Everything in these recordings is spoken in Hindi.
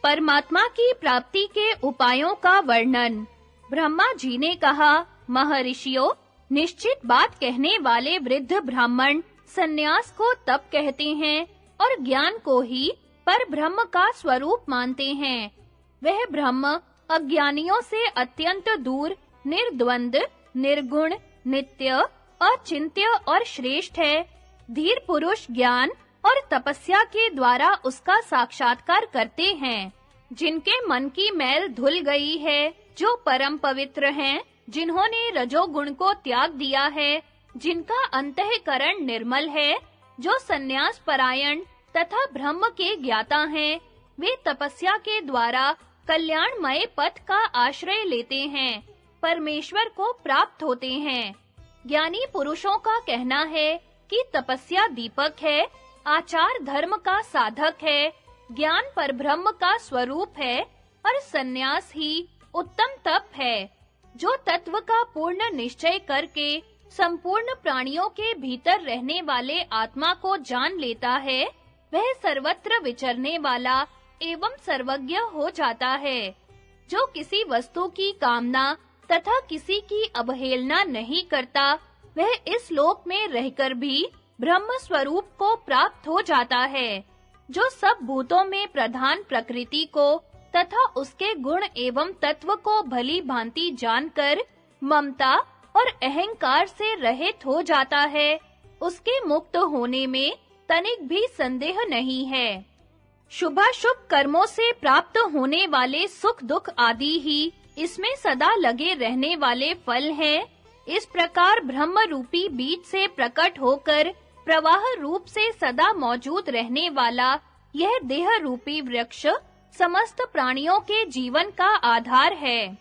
परमात्मा की प्राप्ति के उपायों का वर्णन। ब्रह्मा जी ने कहा, महर्षियों, निश्चित बात कहने वाले वृद्ध ब्राह्मण संन्यास को तप कहते हैं और ज्ञान को ही पर ब्रह्म का स्वरूप मानते हैं। वह ब्रह्म अज्ञानियों से अत्यंत दूर, निर्द्वंद, निर्गुण, नित्य, अचिंत्य और श्रेष्ठ है। धीर पुरुष ज्ञान और तपस्या के द्वारा उसका साक्षात्कार करते हैं। जिनके मन की मैल धुल गई है, जो परम पवित्र हैं, जिन्होंने रजोगुण को त्याग दिया है, जिनका अंतःकरण निर्मल है, जो सन्यास परायण तथा ब्रह्म के ज्ञाता हैं, वे तपस्या के द्वारा कल्याणमय पथ का आश्रय लेते हैं, परमेश्वर को प्राप्त होते हैं। ज्ञानी पुरुषों का कहना है कि तपस्या दीपक है, आचार धर्म का साधक है, ज्ञान परब्रह्म का स्वरूप है और सन्यास ही उत्तम तप है। जो तत्व का पूर्ण निश्चय करके संपूर्ण प्राणियों के भीतर रहने वाले आत्मा को जान लेता है, वह सर्वत्र विचरने वाला एवं सर्वज्ञ हो जाता है। जो किसी वस्तु की कामना तथा किसी की अवहेलना नहीं करता, वह इस लोक में रहकर भी ब्रह्म स्वरूप को प्राप्त हो जाता है। जो सब भूतों में प्रधान प्रकृति को तथा उसके गुण एवं तत्व को भली भांति जानकर ममता और अहंकार से रहित हो जाता है, उसके मुक्त होने में तनिक भी संदेह नहीं है। शुभाशुभ कर्मों से प्राप्त होने वाले सुख दुख आदि ही इसमें सदा लगे रहने वाले फल हैं। इस प्रकार ब्रह्म रूपी बीज से प्रकट होकर प्रवाह रूप से सदा मौजूद रहने वाला यह देह रूपी वृक्ष समस्त प्राणियों के जीवन का आधार है।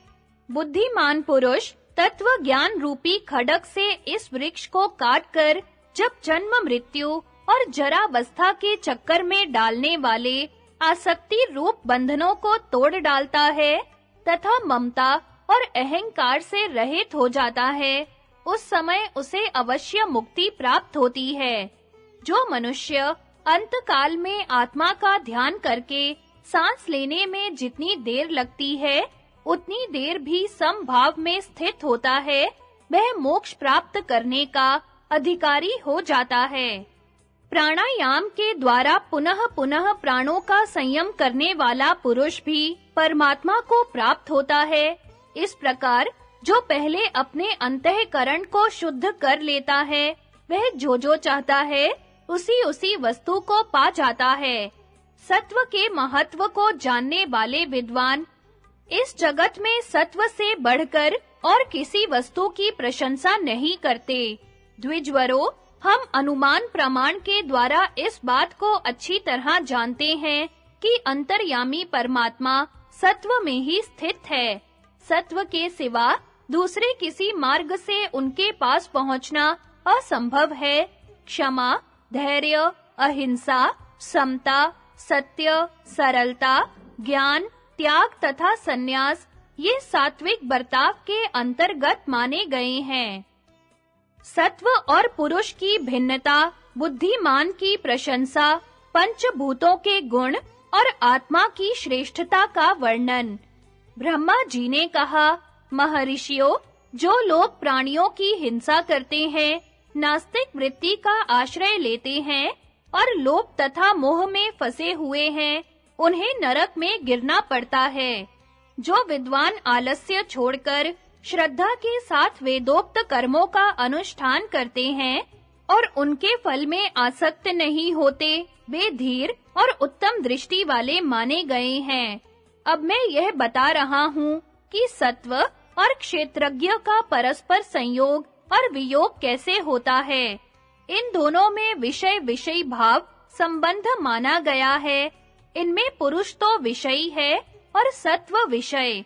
बुद्धिमान पुरुष तत्व ज्ञान रूपी खड्ग से इस वृक्ष को काटकर जब जन्म मृत्यु और जरावस्था के चक्कर में डालने वाले आसक्ति रूप बंधनों को तोड़ डालता है तथा ममता और अहंकार से रहित हो जाता है, उस समय उसे अवश्य मुक्ति प्राप्त होती है। जो मनुष्य अंतकाल में आत्मा का ध्यान करके सांस लेने में जितनी देर लगती है, उतनी देर भी समभाव में स्थित होता है, वह मोक्ष प्राप्त करने का अधिकारी हो जाता है। प्राणायाम के द्वारा पुनः पुनः प्राणों का संयम करने वाला पुरुष भी परमात्मा को प्राप्त होता है। इस प्रकार जो पहले अपने अंतःकरण को शुद्ध कर लेता है, वह जो चाहता है उसी वस्तु को पा जाता है। सत्व के महत्व को जानने वाले विद्वान इस जगत में सत्व से बढ़कर और किसी वस्तु की प्रशंसा नहीं करते। द्विजवरों, हम अनुमान प्रमाण के द्वारा इस बात को अच्छी तरह जानते हैं कि अंतर्यामी परमात्मा सत्व में ही स्थित है। सत्व के सिवा दूसरे किसी मार्ग से उनके पास पहुंचना असंभव है। क्षमा, धैर्य, अहिंसा, समता, सत्य, सरलता, ज्ञान, त्याग तथा सन्यास ये सात्विक बर्ताव के अंतर्गत माने गए हैं। सत्व और पुरुष की भिन्नता, बुद्धिमान की प्रशंसा, पंचभूतों के गुण और आत्मा की श्रेष्ठता का वर्णन। ब्रह्मा जी ने कहा, महर्षियों, जो लोग प्राणियों की हिंसा करते हैं, नास्तिक वृत्ति का आश्रय लेते हैं और लोभ तथा मोह में फंसे हुए हैं, उन्हें नरक में गिरना पड़ता है। जो विद्वान आलस्य छोड़कर श्रद्धा के साथ वेदोक्त कर्मों का अनुष्ठान करते हैं और उनके फल में आसक्त नहीं होते, वे धीर और उत्तम दृष्टि वाले माने गए हैं। अब मैं यह बता रहा हूँ कि सत्व और क्षेत्रज्ञ का परस्पर संयोग और वियोग कैसे होता है। इन दोनों में विषय विषयी भाव संबंध माना गया है। इनमें पुरुष तो विषयी है और सत्व विषय।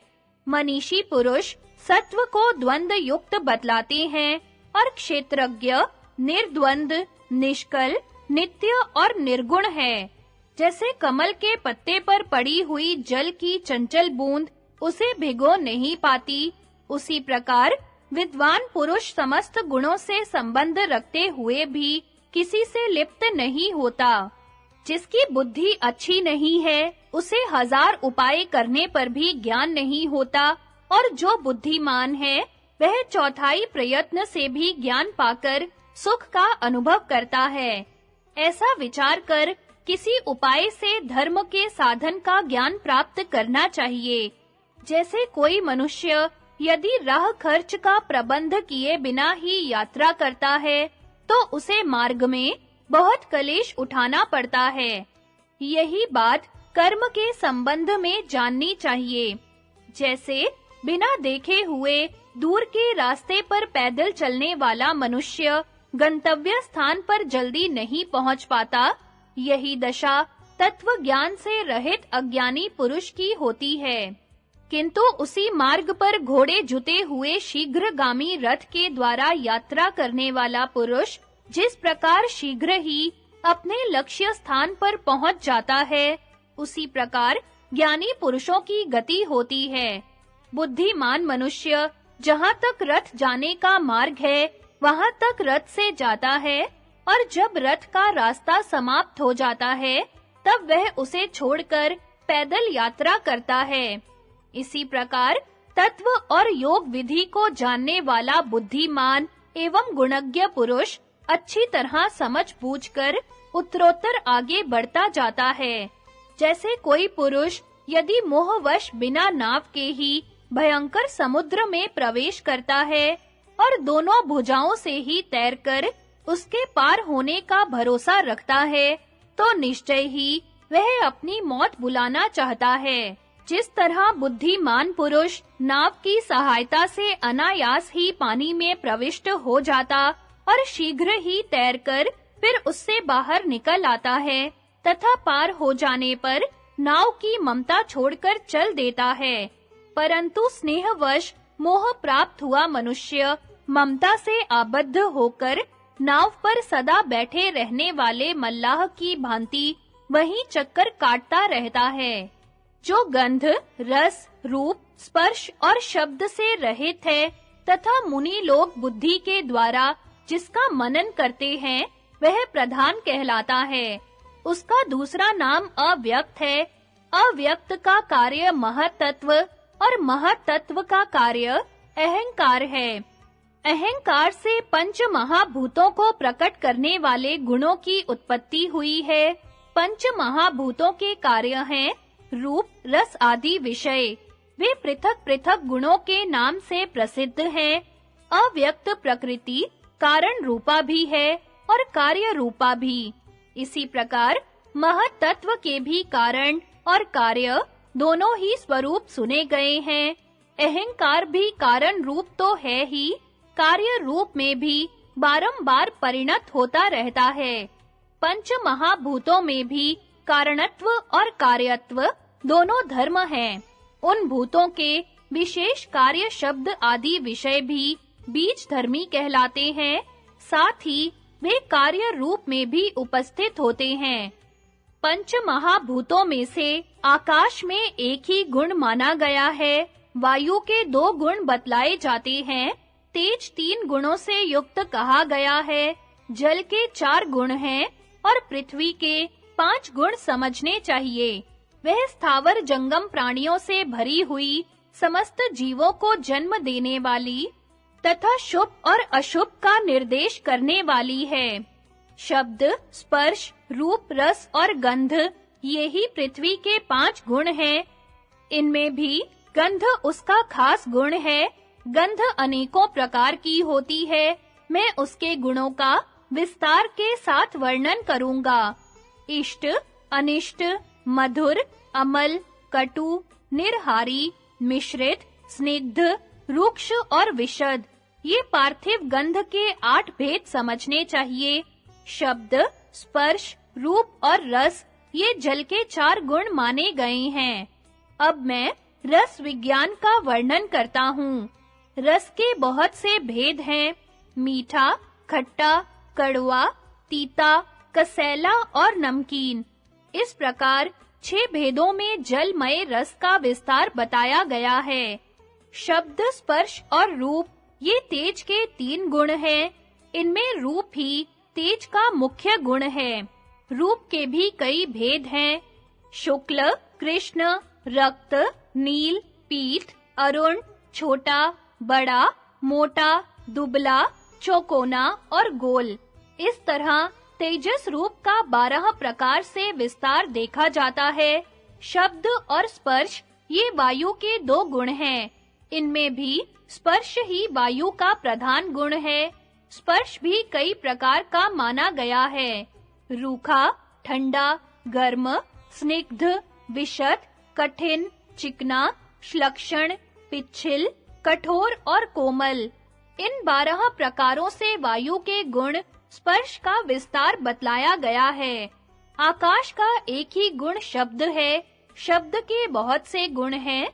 मनीषी पुरुष सत्व को द्वंद युक्त बतलाते हैं और क्षेत्रज्ञ निर्द्वंद, निष्कल, नित्य और निर्गुण है। जैसे कमल के पत्ते पर पड़ी हुई जल की चंचल बूंद उसे भिगो नहीं पाती, उसी प्रकार विद्वान पुरुष समस्त गुणों से संबंध रखते हुए भी किसी से लिप्त नहीं होता। जिसकी बुद्धि अच्छी नहीं है, उसे 1000 उपाय करने पर भी ज्ञान नहीं होता, और जो बुद्धिमान है, वह चौथाई प्रयत्न से भी ज्ञान पाकर सुख का अनुभव करता है। ऐसा विचार कर किसी उपाय से धर्म के साधन का ज्ञान प्राप्त करना चाहिए। जैसे कोई मनुष्य यदि राह खर्च का प्रबंध किए बिना ही यात्रा करता है, तो उसे मार्ग में बहुत कलेश उठाना पड़ता है। यही बात कर्म के संबंध में जाननी चाहिए। जैसे बिना देखे हुए दूर के रास्ते पर पैदल चलने वाला मनुष्य गंतव्य स्थान पर जल्दी नहीं पहुंच पाता, यही दशा तत्व ज्ञान से रहित अज्ञानी पुरुष की होती है। किंतु उसी मार्ग पर घोड़े जुते हुए शीघ्रगामी रथ के द्वारा यात्रा करने वाला पुरुष जिस प्रकार शीघ्र ही अपने लक्ष्य स्थान पर पहुंच जाता है, उसी प्रकार ज्ञानी पुरुषों की गति होती है। बुद्धिमान मनुष्य जहां तक रथ जाने का मार्ग है, वहां तक रथ से जाता है, और जब रथ का रास्ता समाप्त हो जाता है, तब वह उसे छोड़कर पैदल यात्रा करता है। इसी प्रकार तत्व और योग विधि को जानने वाला बुद्धिमान एवं गुणज्ञ पुरुष अच्छी तरह समझ बूझकर उत्तरोत्तर आगे बढ़ता जाता है। जैसे कोई पुरुष यदि मोहवश बिना नाव के ही भयंकर समुद्र में प्रवेश करता है और दोनों भुजाओं से ही तैरकर उसके पार होने का भरोसा रखता है, तो निश्चय ही वह अपनी मौत बुलाना चाहता है। जिस तरह बुद्धिमान पुरुष नाव की सहायता से अनायास ही पानी में प्रविष्ट हो जाता और शीघ्र ही तैरकर फिर उससे बाहर निकल आता है, तथा पार हो जाने पर नाव की ममता छोड़कर चल देता है, परंतु स्नेहवश मोह प्राप्त हुआ मनुष्य ममता से आबद्ध होकर नाव पर सदा बैठे रहने वाले मल्लाह की भांति वहीं चक्कर काटता रहता है। जो गंध, रस, रूप, स्पर्श और शब्द से रहित है तथा मुनि लोग बुद्धि के द्वारा जिसका मनन करते हैं, वह प्रधान कहलाता है। उसका दूसरा नाम अव्यक्त है। अव्यक्त का कार्य महत्त्व और महत्त्व का कार्य अहंकार है। अहंकार से पंच महाभूतों को प्रकट करने वाले गुणों की उत्पत्ति हुई है। पंच महाभूतों के कार्य हैं रूप, रस आदि विषय। वे पृथक-पृथक गुणों के नाम से प्रसिद्ध हैं। अव्यक्त प्रकृति कारण रूपा भी है और कार्य रूपा भी। इसी प्रकार महत्त्व के भी कारण और कार्य दोनों ही स्वरूप सुने गए हैं। अहंकार भी कारण रूप तो है ही, कार्य रूप में भी बारंबार परिणत होता रहता है। पंच महाभूतों में भी कारणत्व और कार्यत्व दोनों धर्म हैं। उन भूतों के विशेष कार्य शब्द आदि विषय भी बीज धर्मी कहलाते हैं, साथ ही वे कार्य रूप में भी उपस्थित होते हैं। पंच महाभूतों में से आकाश में एक ही गुण माना गया है। वायु के 2 गुण बतलाए जाते हैं। तेज 3 गुणों से युक्त कहा गया है। जल के 4 गुण हैं और पृथ्वी के 5 गुण समझने चाहिए। वह स्थावर जंगम प्राणियों से भरी हुई समस्त जीवों को जन्म देने वाली तथा शुभ और अशुभ का निर्देश करने वाली है। शब्द, स्पर्श, रूप, रस और गंध ये ही पृथ्वी के 5 गुण हैं। इनमें भी गंध उसका खास गुण है। गंध अनेकों प्रकार की होती है। मैं उसके गुणों का विस्तार के साथ वर्णन करूंगा। इष्ट, अनिष्ट, मधुर, अमल, कटु, निर्हारी, मिश्रित, स्निग्ध, रुक्ष और विशद, ये पार्थिव गंध के 8 भेद समझने चाहिए। शब्द, स्पर्श, रूप और रस ये जल के 4 गुण माने गए हैं। अब मैं रस विज्ञान का वर्णन करता हूँ। रस के बहुत से भेद हैं। मीठा, खट्टा, कड़वा, तीता, कसैला और नमकीन। इस प्रकार 6 भेदों में जलमय रस का विस्तार बताया गया है। शब्द, स्पर्श और रूप ये तेज के 3 गुण हैं। इनमें रूप ही तेज का मुख्य गुण है। रूप के भी कई भेद हैं। शुक्ल, कृष्ण, रक्त, नील, पीत, अरुण, छोटा, बड़ा, मोटा, दुबला, चौकोना और गोल। इस तरह तेजस रूप का 12 प्रकार से विस्तार देखा जाता है। शब्द और स्पर्श ये वायु के 2 गुण हैं। इनमें भी स्पर्श ही वायु का प्रधान गुण है। स्पर्श भी कई प्रकार का माना गया है। रूखा, ठंडा, गर्म, स्निग्ध, विशद, कठिन, चिकना, श्लक्षण, पिच्छिल, कठोर और कोमल। इन 12 प्रकारों से वायु के गुण स्पर्श का विस्तार बतलाया गया है। आकाश का एक ही गुण शब्द है। शब्द के बहुत से गुण हैं।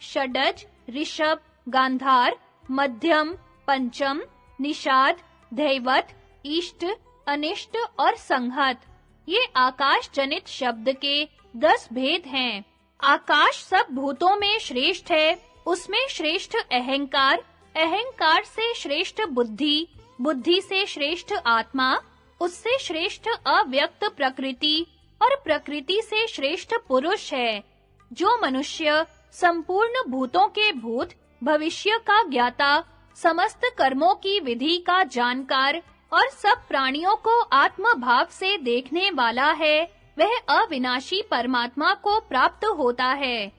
षडज, ऋषभ, गांधार, मध्यम, पंचम, निषाद, धैवत, इष्ट, अनिष्ट और संहत। ये आकाश जनित शब्द के 10 भेद हैं। आकाश सब भूतों में श्रेष्ठ है। उसमें श्रेष्ठ अहंकार, अहंकार से श्रेष्ठ बुद्धि, बुद्धि से श्रेष्ठ आत्मा, उससे श्रेष्ठ अव्यक्त प्रकृति और प्रकृति से श्रेष्ठ पुरुष है। जो मनुष्य संपूर्ण भूतों के भूत, भविष्य का ज्ञाता, समस्त कर्मों की विधि का जानकार और सब प्राणियों को आत्म भाव से देखने वाला है, वह अविनाशी परमात्मा को प्राप्त होता है।